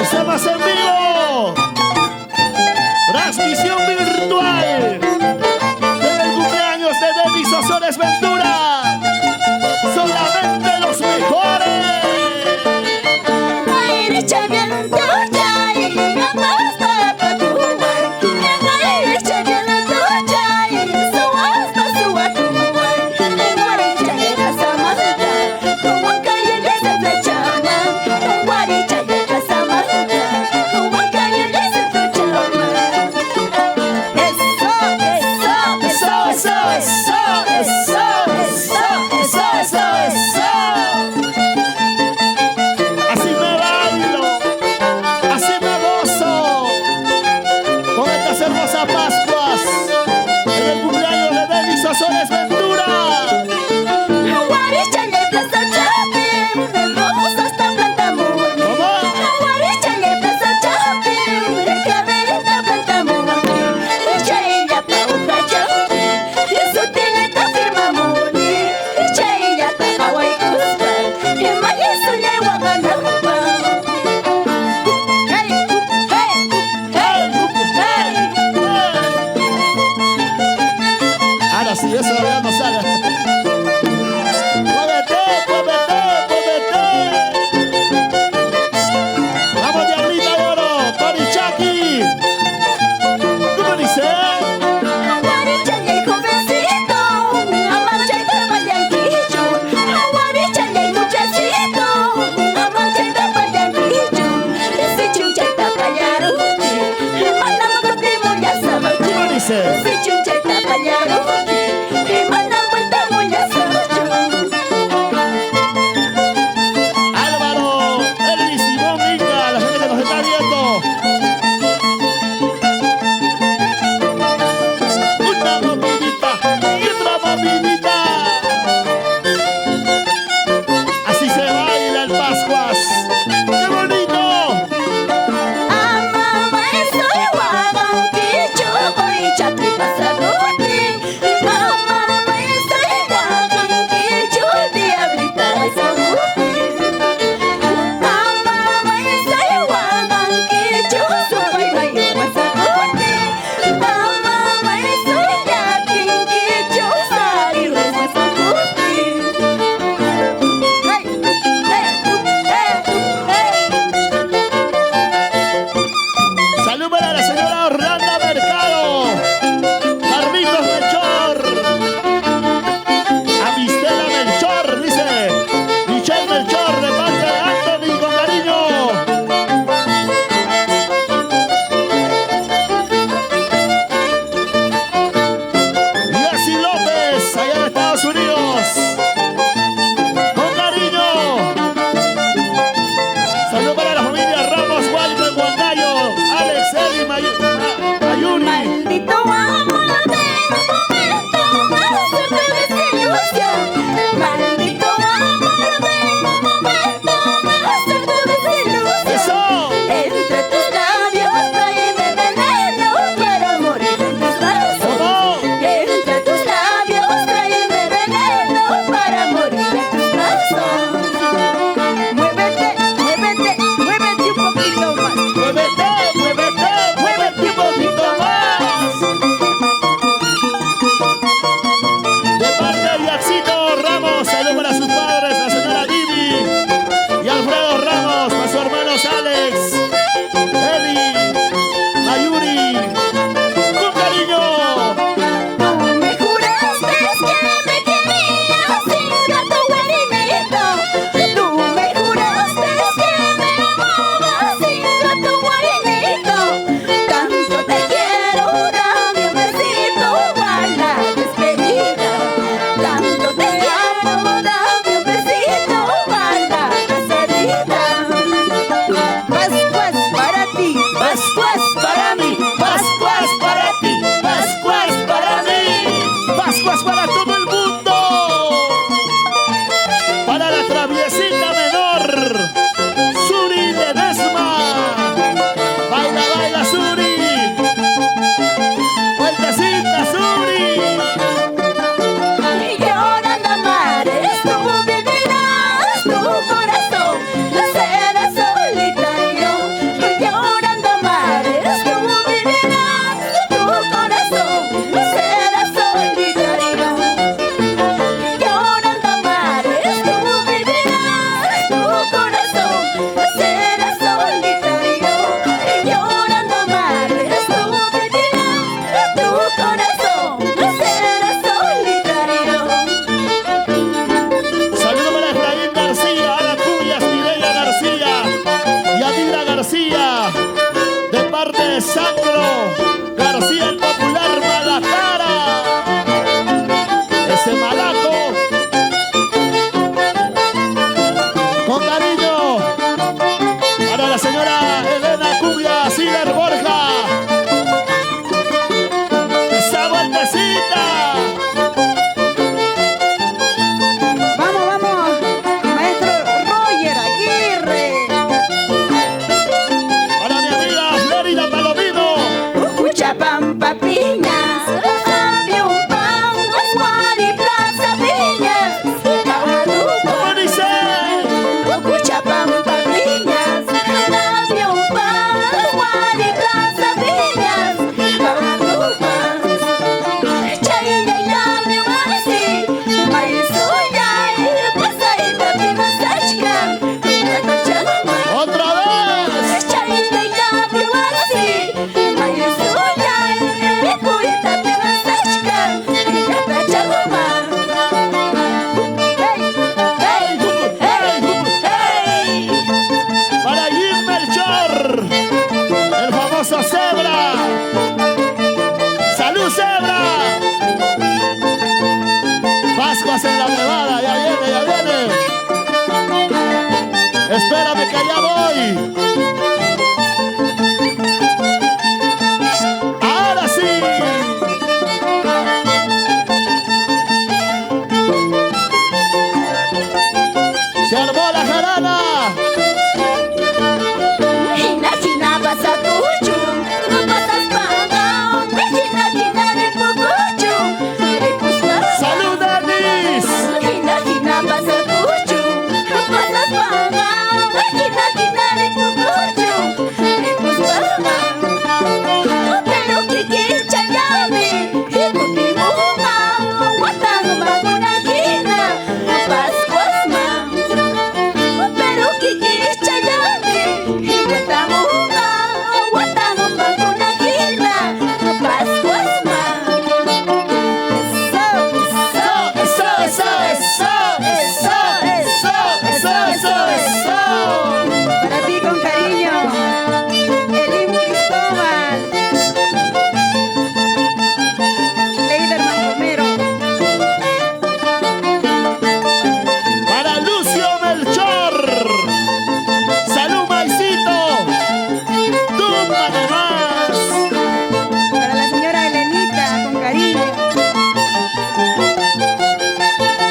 Estamos en vivo. Transmisión virtual del cumpleaños de Denis Ozores Ventura. Solamente los mejores. Ozores Ventura. Guarichale Plaza Chapin, vamos hasta Plantamundo. Guarichale Plaza Chapin, reclameta Plantamundo. Richailla Pauca Chapin, eso tiene esta firma Moni. Richailla pa Hawaii Cuspa, que magia su lengua ganapa. Hey, hey, hey, hey. Ahora sí, eso ya no sale. ¡Muévete, muévete, muévete! ¡Vamos, Diablita de Oro! ¡Parichaki! ¿Cómo dice? Guarichale jovencito, amacha y tapayanquillo. Guarichale muchachito, amacha y tapayanquillo. Ese chucha y tapayaruti, mandamos con primo ya sabes. ¿Cómo dice? Ese chucha y tapayaruti, mandamos el tamo ya sabes. Álvaro, Elvis y Inga, la gente que nos está viendo. Una movidita y otra movidita. Así se baila el Pascuas. ¡Qué bonito! Amama soy guapo, que yo voy a pasado. celebra. Pascuas en la Nevada, ya viene, ya viene. Espérame que allá voy. Ahora sí. Se armó la jarana. Hina hina pasa cucu, no pasas pagao. Hina hina de pucuchu, ripus pagao. Salud, Denis. Hina hina pasa cucu, no pasas pagao. Hina hina de pucuchu, ripus pagao. Pero kiki chayami, hipu pimunga, watang maguna hina, Pascuas ma. Pero kiki chayami, watang maguna hina, Pascuas ma. Para ti con cariño, Elim Cristóbal, Leiderman Romero, Para Lucio Melchor. Salud, Maicito. Tumba nomás. para la señora Elenita con cariño,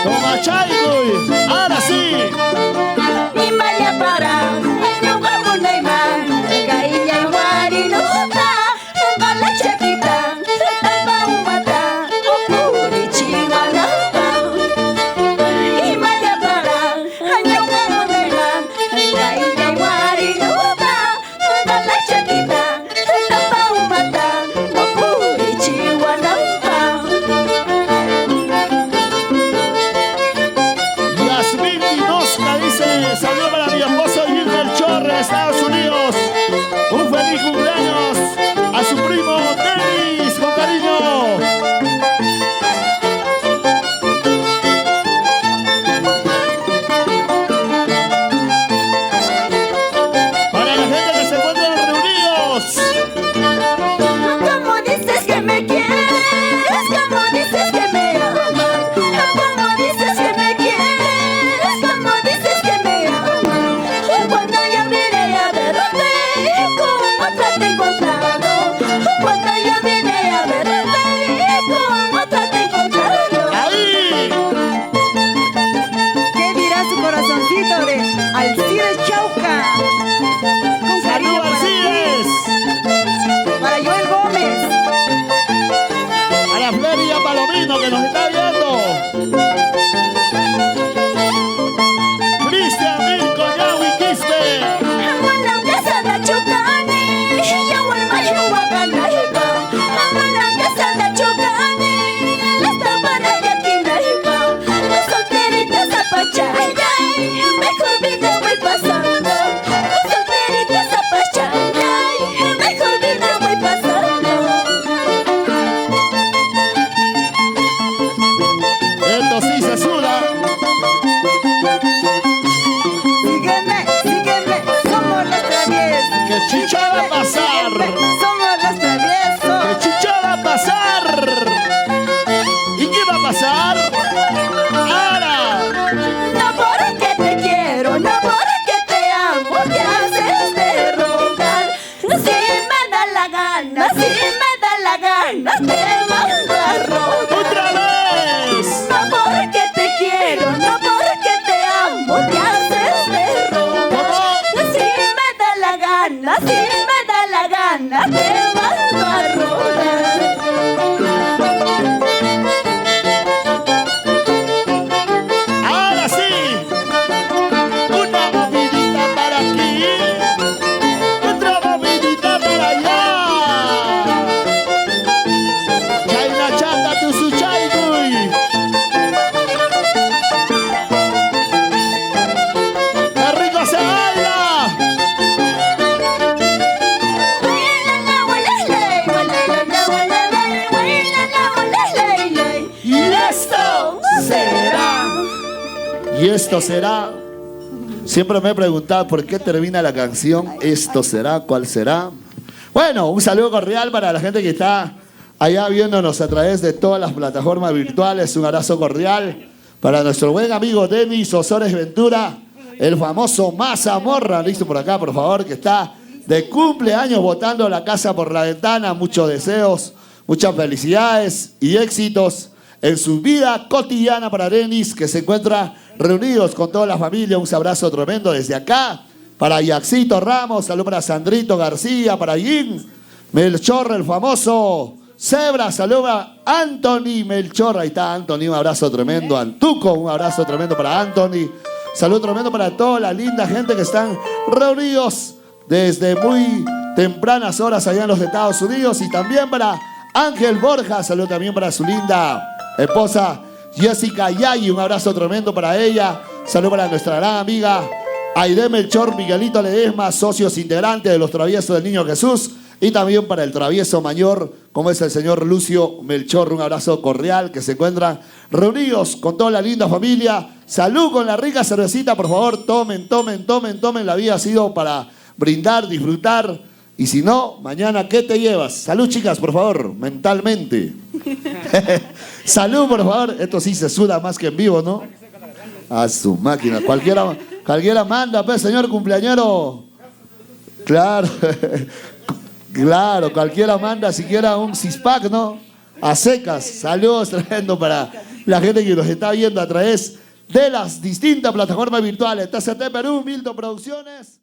Toma Chayguy. Ahora sí. Ni María para, no vamos Neymar, Cailla y Guarinuta, Bala Chaquita, Tapa Umata, Opuri Chihuahua. Ni María para, no vamos Neymar, Cailla y Guarinuta, Bala Chaquita, Tapa Umata, Opuri Chihuahua. Yasmín Inosca dice: saludo para mi esposo Gil Melchor en Estados Unidos. Un feliz cumpleaños a su primo Denis, con cariño. Para la gente que se encuentran reunidos. ¿Cómo dices que me quieres? ¿Cómo dices que me amas? ¿Cómo dices que me quieres? ¿Cómo dices que me amas? Cuando yo vine a verte, con otra te he encontrado. Cuando yo vine a verte, con otra te he encontrado. Ahí. ¿qué dirá su corazoncito de Alcides Chauca? Con cariño Salud, Alcides. para Joel Gómez, A la Fleria Palomino que nos está viendo. Cristian Mirko Yawi Quispe. Amanang kasada chukani, yawan mahiwaganaiba. Amanang kasada chukani, lasta para yakinaiba. Los solteritos a Pachayay, mejor vida voy pasando. Los solteritos a Pachayay, mejor vida voy pasando. Esto sí se suda. sígueme, sígueme, somos los traviesos. Que chicha va a pasar. Somos los traviesos. Que chicha va a pasar. ¿Y qué va a pasar? Ahora. No porque te quiero, no porque te amo, te haces de rogar. Si me da la gana, si me da la gana, te mando a rogar. ¡Otra vez! No porque te quiero, no porque te amo, te haces de rogar. Si me da la gana, si me da la gana, te mando a rogar. Ahora sí. Una movidita para aquí. Otra movidita para allá. Chayna chata tu su chayguy. ¡Qué rico se baila! Y esto será. Siempre me he preguntado por qué termina la canción. Esto será, ¿cuál será? Bueno, un saludo cordial para la gente que está allá viéndonos a través de todas las plataformas virtuales. Un abrazo cordial para nuestro buen amigo Denis Osores Ventura, el famoso Mazamorra. Listo por acá, por favor, que está de cumpleaños botando la casa por la ventana. Muchos deseos, muchas felicidades y éxitos en su vida cotidiana para Denis, que se encuentra reunidos con toda la familia. Un abrazo tremendo desde acá para Yaxito Ramos, salud para Sandrito García, para Jim Melchor, el famoso Zebra, salud a Anthony Melchor, ahí está Anthony, un abrazo tremendo. Antuco, un abrazo tremendo para Anthony. Salud tremendo para toda la linda gente que están reunidos desde muy tempranas horas allá en los Estados Unidos. Y también para Ángel Borja, salud también para su linda esposa Jessica Yayi, un abrazo tremendo para ella. Salud para nuestra gran amiga Aide Melchor, Miguelito Ledesma, socios integrantes de los Traviesos del Niño Jesús. Y también para el travieso mayor, como es el señor Lucio Melchor, un abrazo cordial, que se encuentran reunidos con toda la linda familia. Salud con la rica cervecita, por favor, tomen. La vida ha sido para brindar, disfrutar. Y si no, mañana, ¿qué te llevas? Salud, chicas, por favor, mentalmente. Salud, por favor. Esto sí se suda más que en vivo, ¿no? A su máquina. Cualquiera manda, pues, señor cumpleañero. Claro. Claro, cualquiera manda siquiera un six-pack, ¿no? A secas. Saludos tremendo para la gente que nos está viendo a través de las distintas plataformas virtuales. TCT Perú, Milton Producciones.